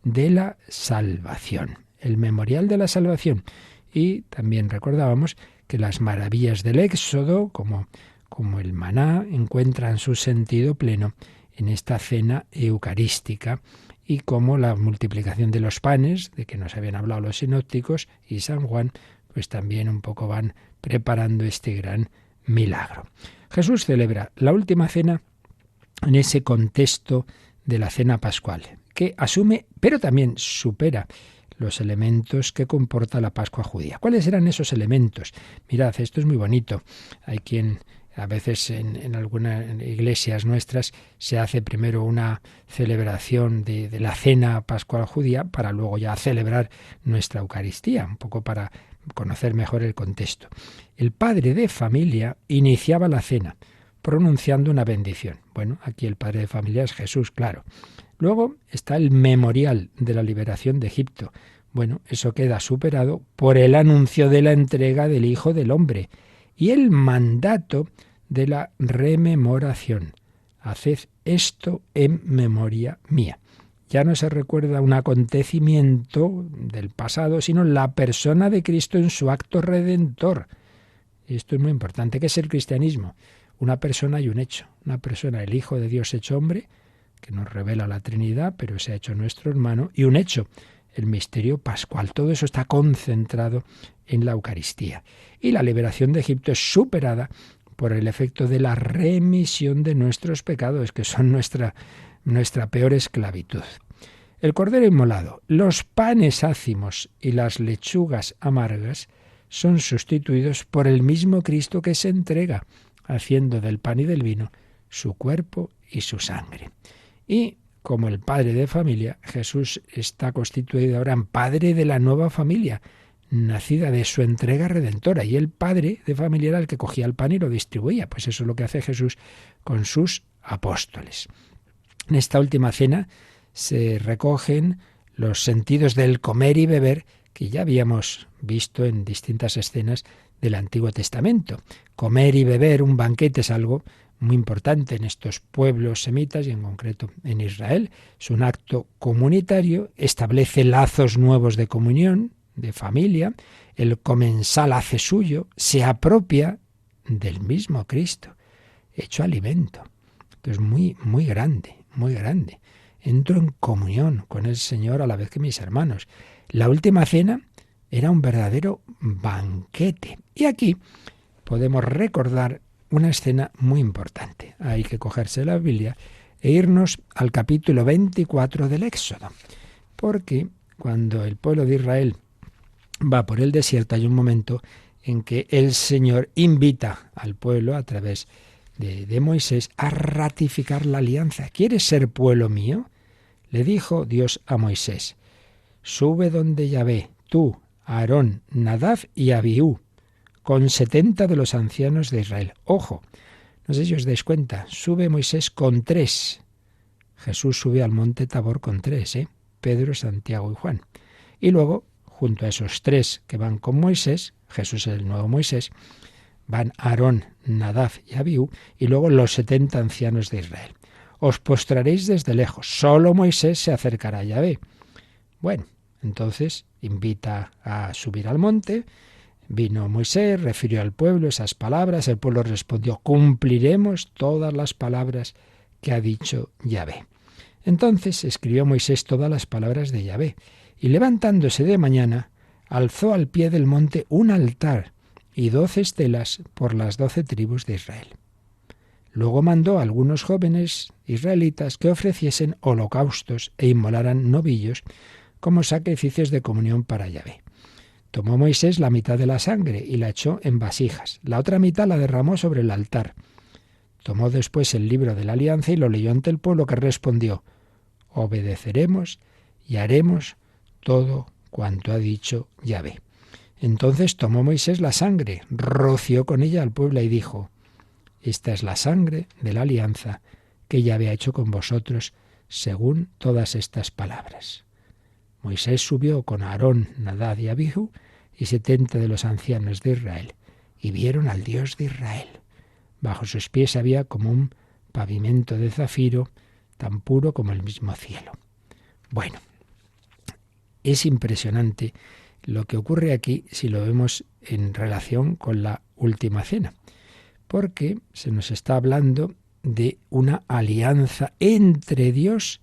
S2: de la salvación. El memorial de la salvación. Y también recordábamos que las maravillas del Éxodo, como el maná, encuentran su sentido pleno en esta cena eucarística, y como la multiplicación de los panes, de que nos habían hablado los sinópticos y San Juan, pues también un poco van preparando este gran milagro. Jesús celebra la última cena en ese contexto de la cena pascual, que asume, pero también supera los elementos que comporta la Pascua judía. ¿Cuáles eran esos elementos? Mirad, esto es muy bonito. Hay quien, a veces en algunas iglesias nuestras, se hace primero una celebración de la cena pascual judía para luego ya celebrar nuestra Eucaristía, un poco para conocer mejor el contexto. El padre de familia iniciaba la cena pronunciando una bendición. Bueno, aquí el padre de familia es Jesús, claro. Luego está el memorial de la liberación de Egipto. Bueno, eso queda superado por el anuncio de la entrega del Hijo del Hombre y el mandato de la rememoración. Haced esto en memoria mía. Ya no se recuerda un acontecimiento del pasado, sino la persona de Cristo en su acto redentor. Y esto es muy importante. ¿Qué es el cristianismo? Una persona y un hecho. Una persona, el Hijo de Dios hecho hombre, que nos revela la Trinidad, pero se ha hecho nuestro hermano, y un hecho, el misterio pascual. Todo eso está concentrado en la Eucaristía. Y la liberación de Egipto es superada por el efecto de la remisión de nuestros pecados, que son nuestra peor esclavitud. El cordero inmolado, los panes ácimos y las lechugas amargas son sustituidos por el mismo Cristo que se entrega, haciendo del pan y del vino su cuerpo y su sangre. Y como el padre de familia, Jesús está constituido ahora en padre de la nueva familia, nacida de su entrega redentora. Y el padre de familia era el que cogía el pan y lo distribuía. Pues eso es lo que hace Jesús con sus apóstoles. En esta última cena se recogen los sentidos del comer y beber que ya habíamos visto en distintas escenas del Antiguo Testamento. Comer y beber, un banquete, es algo muy importante en estos pueblos semitas y en concreto en Israel. Es un acto comunitario, establece lazos nuevos de comunión, de familia. El comensal hace suyo, se apropia del mismo Cristo, hecho alimento. Entonces muy grande, muy grande. Entro en comunión con el Señor a la vez que mis hermanos. La última cena era un verdadero banquete. Y aquí podemos recordar una escena muy importante. Hay que cogerse la Biblia e irnos al capítulo 24 del Éxodo. Porque cuando el pueblo de Israel va por el desierto hay un momento en que el Señor invita al pueblo a través de Moisés a ratificar la alianza. ¿Quieres ser pueblo mío? Le dijo Dios a Moisés: sube donde Yahvé, tú, Aarón, Nadab y Abiú, con 70 de los ancianos de Israel. Ojo, No sé si os dais cuenta, sube Moisés con 3. Jesús sube al monte Tabor con 3, Pedro, Santiago y Juan. Y luego, junto a esos 3 que van con Moisés, Jesús es el nuevo Moisés, van Aarón, Nadab y Abiú, y luego los 70 ancianos de Israel. Os postraréis desde lejos, solo Moisés se acercará a Yahvé. Bueno, entonces invita a subir al monte. Vino Moisés, refirió al pueblo esas palabras, el pueblo respondió: cumpliremos todas las palabras que ha dicho Yahvé. Entonces escribió Moisés todas las palabras de Yahvé, y levantándose de mañana, alzó al pie del monte un altar y 12 estelas por las 12 tribus de Israel. Luego mandó a algunos jóvenes israelitas que ofreciesen holocaustos e inmolaran novillos como sacrificios de comunión para Yahvé. Tomó Moisés la mitad de la sangre y la echó en vasijas. La otra mitad la derramó sobre el altar. Tomó después el libro de la alianza y lo leyó ante el pueblo, que respondió: obedeceremos y haremos todo cuanto ha dicho Yahvé. Entonces tomó Moisés la sangre, roció con ella al pueblo y dijo: esta es la sangre de la alianza que Yahvé ha hecho con vosotros según todas estas palabras. Moisés subió con Aarón, Nadab y Abiú y 70 de los ancianos de Israel, y vieron al Dios de Israel. Bajo sus pies había como un pavimento de zafiro, tan puro como el mismo cielo. Bueno, es impresionante lo que ocurre aquí si lo vemos en relación con la última cena, porque se nos está hablando de una alianza entre Dios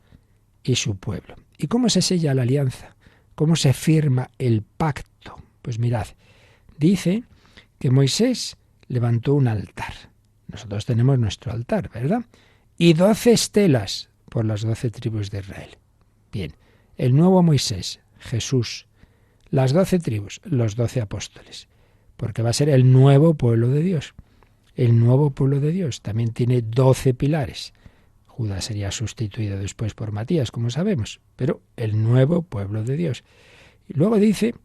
S2: y su pueblo. ¿Y cómo se sella la alianza? ¿Cómo se firma el pacto? Pues mirad, dice que Moisés levantó un altar. Nosotros tenemos nuestro altar, ¿verdad? Y 12 estelas por las 12 tribus de Israel. Bien, el nuevo Moisés, Jesús, las 12 tribus, los 12 apóstoles, porque va a ser el nuevo pueblo de Dios. El nuevo pueblo de Dios también tiene 12 pilares. Judas sería sustituido después por Matías, como sabemos, pero el nuevo pueblo de Dios. Y luego dice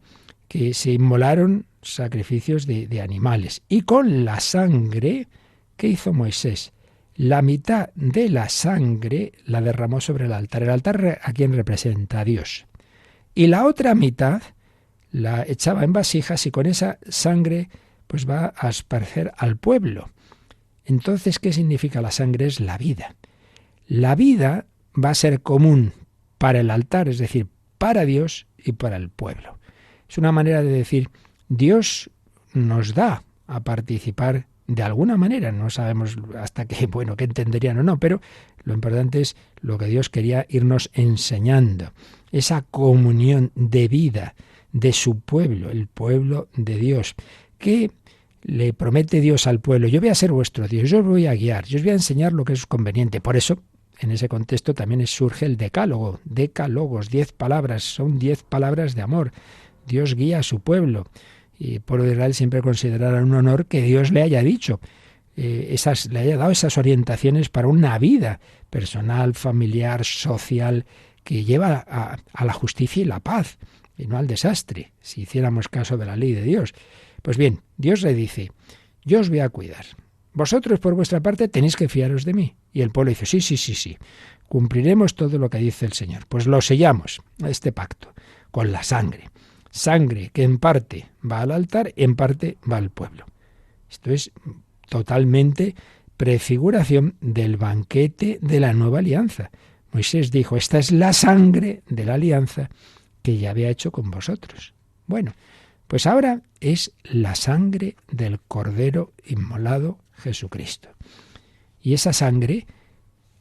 S2: que se inmolaron sacrificios de animales. Y con la sangre, ¿qué hizo Moisés? La mitad de la sangre la derramó sobre el altar. El altar, ¿a quién representa? A Dios. Y la otra mitad la echaba en vasijas y con esa sangre pues va a esparcer al pueblo. Entonces, ¿qué significa la sangre? Es la vida. La vida va a ser común para el altar, es decir, para Dios y para el pueblo. Es una manera de decir, Dios nos da a participar de alguna manera. No sabemos hasta qué entenderían o no, pero lo importante es lo que Dios quería irnos enseñando. Esa comunión de vida de su pueblo, el pueblo de Dios, que le promete Dios al pueblo: yo voy a ser vuestro Dios, yo os voy a guiar, yo os voy a enseñar lo que es conveniente. Por eso, en ese contexto también surge el decálogo, decálogos, 10 palabras, son 10 palabras de amor. Dios guía a su pueblo. Y el pueblo de Israel siempre considerará un honor que Dios le haya dicho, le haya dado esas orientaciones para una vida personal, familiar, social, que lleva a la justicia y la paz, y no al desastre, si hiciéramos caso de la ley de Dios. Pues bien, Dios le dice: yo os voy a cuidar. Vosotros, por vuestra parte, tenéis que fiaros de mí. Y el pueblo dice: sí, cumpliremos todo lo que dice el Señor. Pues lo sellamos, este pacto, con la sangre. Sangre que en parte va al altar, en parte va al pueblo. Esto es totalmente prefiguración del banquete de la nueva alianza. Moisés dijo: esta es la sangre de la alianza que ya había hecho con vosotros. Bueno, pues ahora es la sangre del Cordero inmolado, Jesucristo. Y esa sangre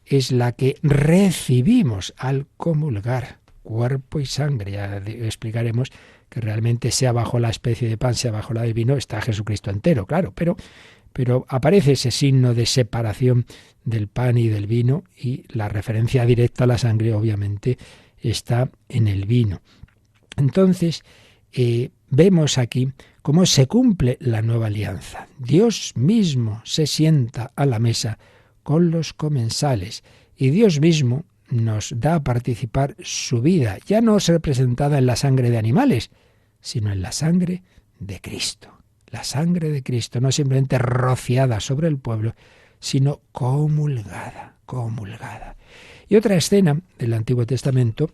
S2: es la que recibimos al comulgar, cuerpo y sangre. Ya explicaremos que realmente sea bajo la especie de pan, sea bajo la de vino, está Jesucristo entero, claro, pero aparece ese signo de separación del pan y del vino, y la referencia directa a la sangre obviamente está en el vino. Entonces, vemos aquí cómo se cumple la nueva alianza. Dios mismo se sienta a la mesa con los comensales y Dios mismo nos da a participar su vida, ya no representada en la sangre de animales, sino en la sangre de Cristo. La sangre de Cristo, no simplemente rociada sobre el pueblo, sino comulgada, comulgada. Y otra escena del Antiguo Testamento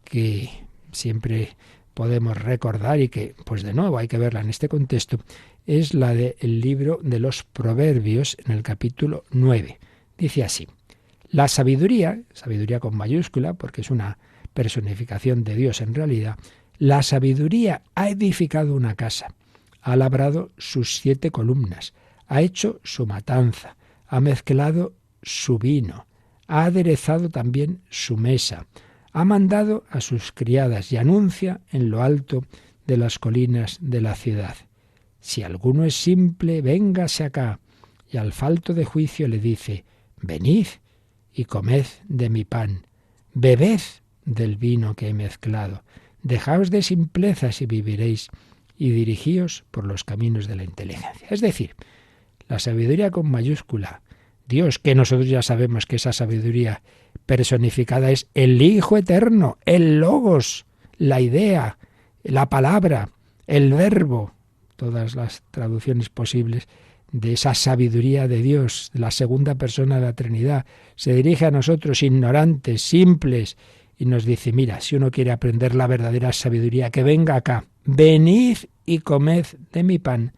S2: que siempre podemos recordar y que, pues de nuevo, hay que verla en este contexto, es la del libro de los Proverbios en el capítulo 9. Dice así: la sabiduría, sabiduría con mayúscula, porque es una personificación de Dios en realidad, la sabiduría ha edificado una casa, ha labrado sus 7 columnas, ha hecho su matanza, ha mezclado su vino, ha aderezado también su mesa, ha mandado a sus criadas y anuncia en lo alto de las colinas de la ciudad: si alguno es simple, véngase acá. Y al falto de juicio le dice: venid y comed de mi pan, bebed del vino que he mezclado, dejaos de simplezas y viviréis, y dirigíos por los caminos de la inteligencia. Es decir, la sabiduría con mayúscula, Dios, que nosotros ya sabemos que esa sabiduría personificada es el Hijo Eterno, el Logos, la idea, la palabra, el verbo, todas las traducciones posibles de esa sabiduría de Dios, la segunda persona de la Trinidad, se dirige a nosotros ignorantes, simples, y nos dice: mira, si uno quiere aprender la verdadera sabiduría, que venga acá, venid y comed de mi pan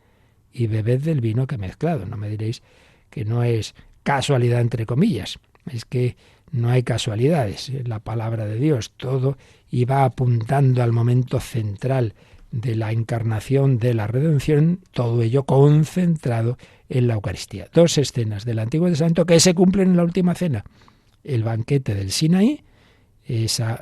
S2: y bebed del vino que he mezclado. No me diréis que no es casualidad entre comillas, es que no hay casualidades en la palabra de Dios, todo iba apuntando al momento central de la encarnación, de la redención, todo ello concentrado en la Eucaristía. 2 escenas del Antiguo Testamento que se cumplen en la última cena: el banquete del Sinaí, esa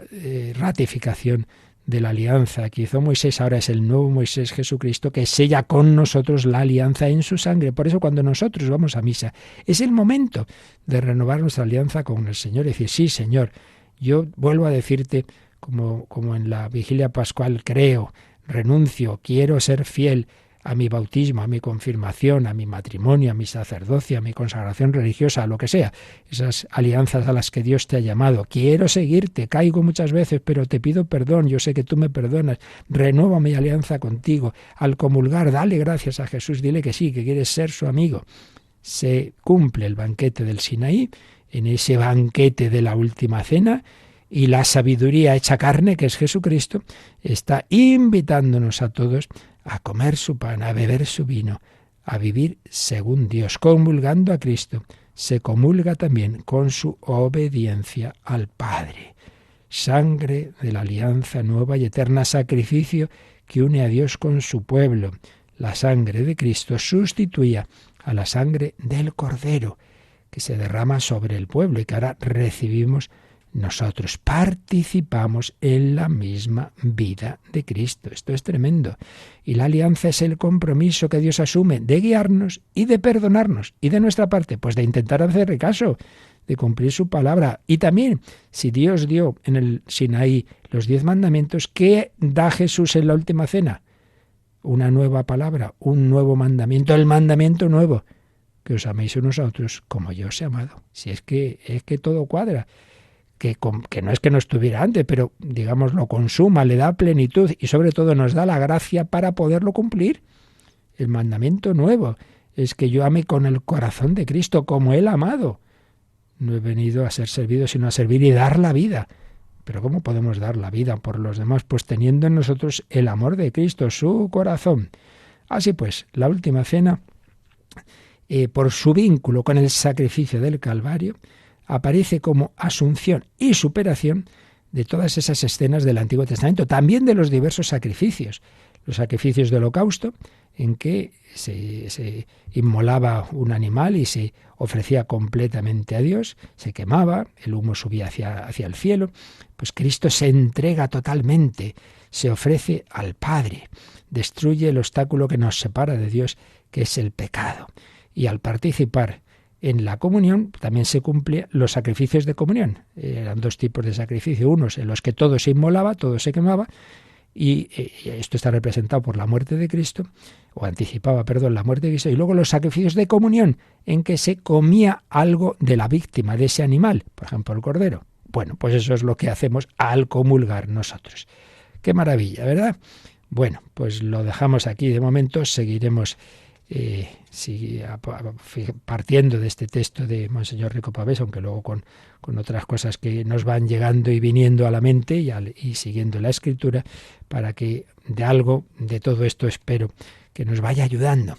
S2: ratificación de la alianza que hizo Moisés, ahora es el nuevo Moisés, Jesucristo, que sella con nosotros la alianza en su sangre. Por eso cuando nosotros vamos a misa, es el momento de renovar nuestra alianza con el Señor y decir: sí, Señor, yo vuelvo a decirte, como en la vigilia pascual, creo, renuncio, quiero ser fiel a mi bautismo, a mi confirmación, a mi matrimonio, a mi sacerdocio, a mi consagración religiosa, a lo que sea, esas alianzas a las que Dios te ha llamado. Quiero seguirte, caigo muchas veces, pero te pido perdón, yo sé que tú me perdonas, renueva mi alianza contigo. Al comulgar, dale gracias a Jesús, dile que sí, que quieres ser su amigo. Se cumple el banquete del Sinaí, en ese banquete de la última cena, y la sabiduría hecha carne, que es Jesucristo, está invitándonos a todos a comer su pan, a beber su vino, a vivir según Dios. Comulgando a Cristo, se comulga también con su obediencia al Padre. Sangre de la alianza nueva y eterna, sacrificio que une a Dios con su pueblo. La sangre de Cristo sustituía a la sangre del Cordero, que se derrama sobre el pueblo y que ahora recibimos nosotros. Participamos en la misma vida de Cristo. Esto es tremendo. Y la alianza es el compromiso que Dios asume de guiarnos y de perdonarnos. Y de nuestra parte, pues de intentar hacerle caso, de cumplir su palabra. Y también, si Dios dio en el Sinaí los 10 mandamientos, ¿qué da Jesús en la última cena? Una nueva palabra, un nuevo mandamiento, el mandamiento nuevo, que os améis unos a otros como yo os he amado. Si es que todo cuadra. Que no es que no estuviera antes, pero digamos lo consuma, le da plenitud y sobre todo nos da la gracia para poderlo cumplir. El mandamiento nuevo es que yo ame con el corazón de Cristo, como Él ha amado. No he venido a ser servido, sino a servir y dar la vida. Pero ¿cómo podemos dar la vida por los demás? Pues teniendo en nosotros el amor de Cristo, su corazón. Así pues, la última cena, por su vínculo con el sacrificio del Calvario, aparece como asunción y superación de todas esas escenas del Antiguo Testamento, también de los diversos sacrificios. Los sacrificios de holocausto, en que se inmolaba un animal y se ofrecía completamente a Dios, se quemaba, el humo subía hacia el cielo, pues Cristo se entrega totalmente, se ofrece al Padre, destruye el obstáculo que nos separa de Dios, que es el pecado. Y al participar en la comunión también se cumplen los sacrificios de comunión. Eran 2 tipos de sacrificio, unos en los que todo se inmolaba, todo se quemaba, y esto está representado por la muerte de Cristo, o anticipaba, la muerte de Cristo, y luego los sacrificios de comunión, en que se comía algo de la víctima, de ese animal, por ejemplo el cordero. Bueno, pues eso es lo que hacemos al comulgar nosotros. ¡Qué maravilla!, ¿verdad? Bueno, pues lo dejamos aquí de momento, seguiremos partiendo de este texto de Monseñor Rico Pavés, aunque luego con otras cosas que nos van llegando y viniendo a la mente y siguiendo la Escritura, para que de algo de todo esto espero que nos vaya ayudando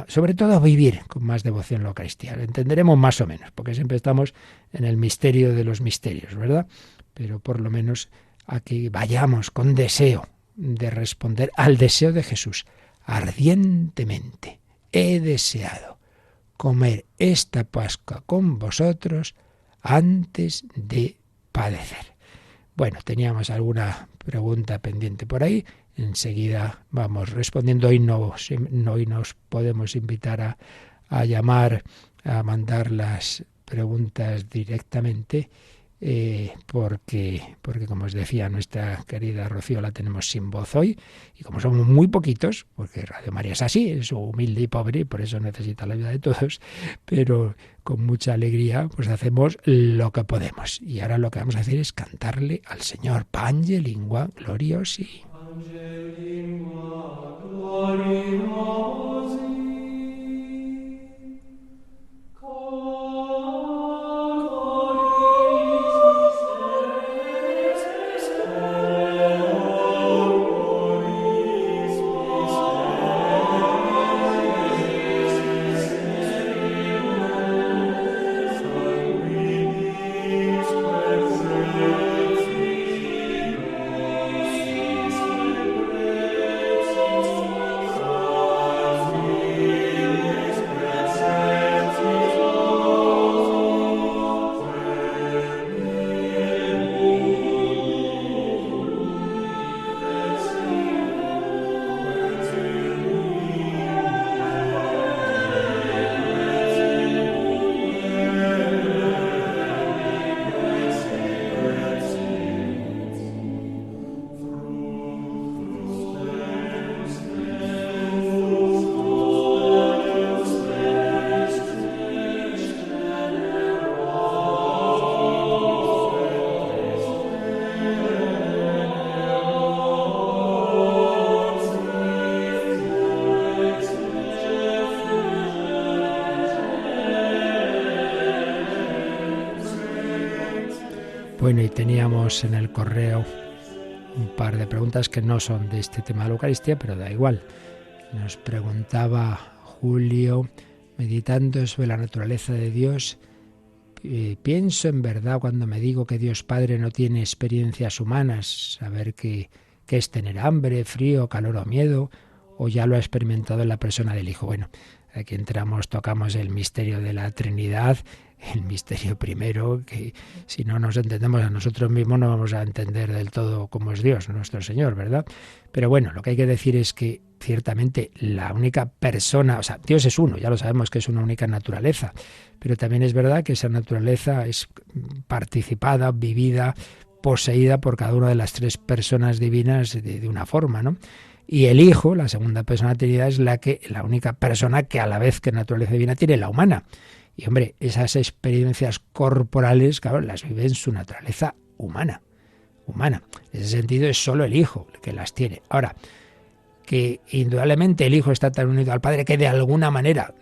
S2: sobre todo a vivir con más devoción la Eucaristía. Lo entenderemos más o menos, porque siempre estamos en el misterio de los misterios, ¿verdad? Pero por lo menos a que vayamos con deseo de responder al deseo de Jesús ardientemente. He deseado comer esta Pascua con vosotros antes de padecer. Bueno, teníamos alguna pregunta pendiente por ahí. Enseguida vamos respondiendo. Hoy nos podemos invitar a llamar, a mandar las preguntas directamente, porque como os decía, nuestra querida Rocío la tenemos sin voz hoy, y como somos muy poquitos, porque Radio María es así, es humilde y pobre, y por eso necesita la ayuda de todos, pero con mucha alegría pues hacemos lo que podemos. Y ahora lo que vamos a hacer es cantarle al Señor Pange Lingua Gloriosi. Bueno, y teníamos en el correo un par de preguntas que no son de este tema de la Eucaristía, pero da igual. Nos preguntaba Julio, meditando sobre la naturaleza de Dios, pienso en verdad cuando me digo que Dios Padre no tiene experiencias humanas, saber qué es tener hambre, frío, calor o miedo, o ya lo ha experimentado en la persona del Hijo. Bueno, aquí tocamos el misterio de la Trinidad, el misterio primero, que si no nos entendemos a nosotros mismos no vamos a entender del todo cómo es Dios, nuestro Señor, ¿verdad? Pero bueno, lo que hay que decir es que ciertamente la única persona, o sea, Dios es uno, ya lo sabemos que es una única naturaleza, pero también es verdad que esa naturaleza es participada, vivida, poseída por cada una de las tres personas divinas de una forma, ¿no? Y el Hijo, la segunda persona de la Trinidad, es la única persona que a la vez que naturaleza divina tiene la humana. Y hombre, esas experiencias corporales, claro, las vive en su naturaleza humana. En ese sentido es solo el Hijo el que las tiene. Ahora, que indudablemente el Hijo está tan unido al Padre que de alguna manera,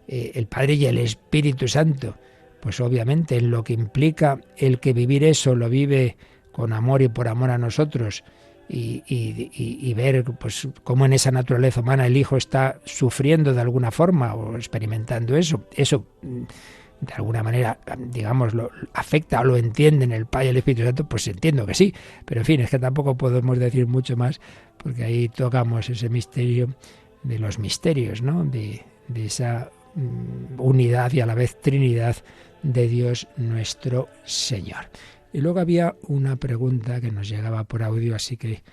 S2: el Padre y el Espíritu Santo, pues obviamente en lo que implica el que vivir eso lo vive con amor y por amor a nosotros, y ver pues cómo en esa naturaleza humana el Hijo está sufriendo de alguna forma o experimentando eso de alguna manera, digamos, lo afecta o lo entienden el Padre y el Espíritu Santo, pues entiendo que sí, pero en fin, es que tampoco podemos decir mucho más, porque ahí tocamos ese misterio de los misterios, ¿no? De esa unidad y a la vez Trinidad de Dios nuestro Señor. Y luego había una pregunta que nos llegaba por audio, así que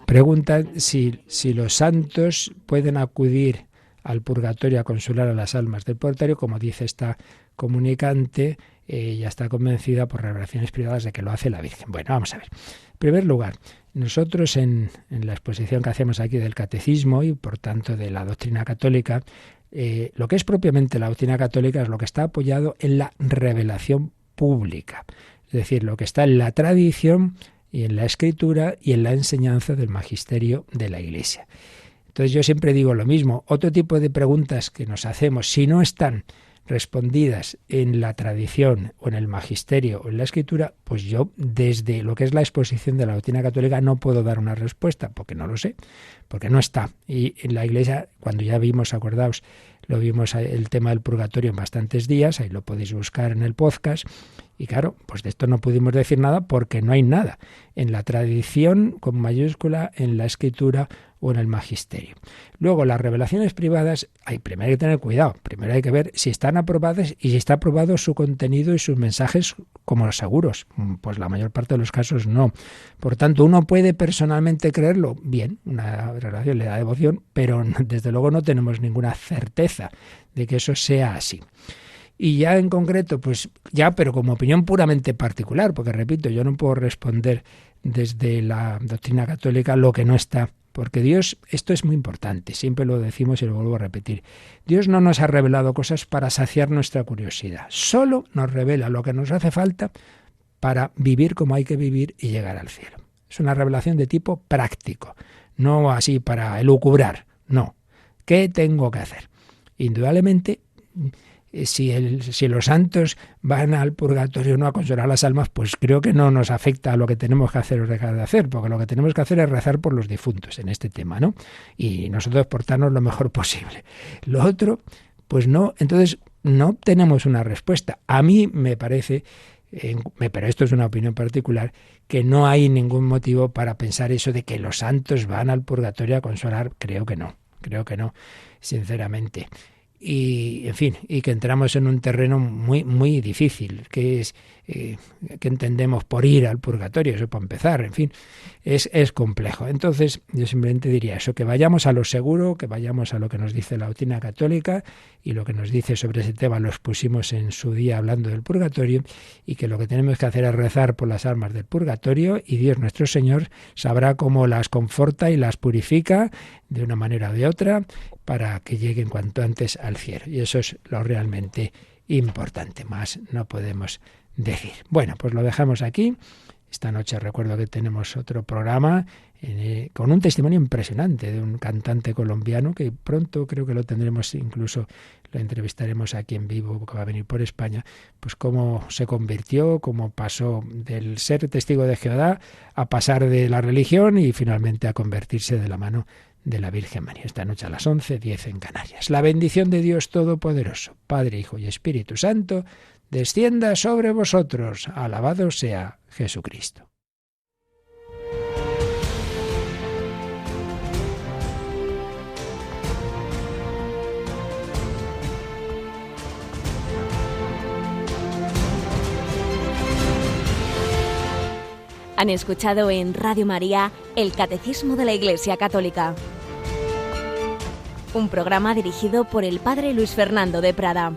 S2: preguntan si los santos pueden acudir al purgatorio a consolar a las almas del purgatorio, como dice esta comunicante, ya está convencida por revelaciones privadas de que lo hace la Virgen. Bueno, vamos a ver. En primer lugar, nosotros en la exposición que hacemos aquí del catecismo y por tanto de la doctrina católica, lo que es propiamente la doctrina católica es lo que está apoyado en la revelación pública. Es decir, lo que está en la tradición y en la escritura y en la enseñanza del magisterio de la Iglesia. Entonces yo siempre digo lo mismo, otro tipo de preguntas que nos hacemos, si no están respondidas en la tradición o en el magisterio o en la escritura, pues yo desde lo que es la exposición de la doctrina católica no puedo dar una respuesta, porque no lo sé, porque no está. Y en la Iglesia, cuando ya vimos, acordaos, lo vimos el tema del purgatorio en bastantes días, ahí lo podéis buscar en el podcast, y claro, pues de esto no pudimos decir nada porque no hay nada en la tradición con mayúscula, en la escritura o en el magisterio. Luego, las revelaciones privadas, primero hay que tener cuidado, primero hay que ver si están aprobadas y si está aprobado su contenido y sus mensajes como seguros. Pues la mayor parte de los casos no. Por tanto, uno puede personalmente creerlo, bien, una revelación le da devoción, pero desde luego no tenemos ninguna certeza de que eso sea así. Y ya en concreto, pues ya, pero como opinión puramente particular, porque repito, yo no puedo responder desde la doctrina católica lo que no está, porque Dios, esto es muy importante, siempre lo decimos y lo vuelvo a repetir, Dios no nos ha revelado cosas para saciar nuestra curiosidad, solo nos revela lo que nos hace falta para vivir como hay que vivir y llegar al cielo. Es una revelación de tipo práctico, no así para elucubrar, no. ¿Qué tengo que hacer? Indudablemente, si los santos van al purgatorio no a consolar las almas, pues creo que no nos afecta a lo que tenemos que hacer o dejar de hacer, porque lo que tenemos que hacer es rezar por los difuntos en este tema, ¿no? Y nosotros portarnos lo mejor posible. Lo otro, pues no, entonces no tenemos una respuesta. A mí me parece, pero esto es una opinión particular, que no hay ningún motivo para pensar eso de que los santos van al purgatorio a consolar. Creo que no, sinceramente. Y, en fin, y que entramos en un terreno muy, muy difícil, que es que entendemos por ir al purgatorio, eso para empezar, en fin, es complejo. Entonces, yo simplemente diría eso, que vayamos a lo seguro, que vayamos a lo que nos dice la doctrina católica, y lo que nos dice sobre ese tema lo expusimos en su día hablando del purgatorio, y que lo que tenemos que hacer es rezar por las almas del purgatorio, y Dios nuestro Señor sabrá cómo las conforta y las purifica de una manera o de otra, para que lleguen cuanto antes al cielo. Y eso es lo realmente importante, más no podemos decir. Bueno, pues lo dejamos aquí. Esta noche recuerdo que tenemos otro programa con un testimonio impresionante de un cantante colombiano que pronto creo que lo tendremos, incluso lo entrevistaremos aquí en vivo, que va a venir por España, pues cómo se convirtió, cómo pasó del ser testigo de Jehová a pasar de la religión y finalmente a convertirse de la mano de la Virgen María. Esta noche a las 11:10 en Canarias. La bendición de Dios Todopoderoso, Padre, Hijo y Espíritu Santo, descienda sobre vosotros. Alabado sea Jesucristo.
S1: Han escuchado en Radio María el Catecismo de la Iglesia Católica, un programa dirigido por el Padre Luis Fernando de Prada.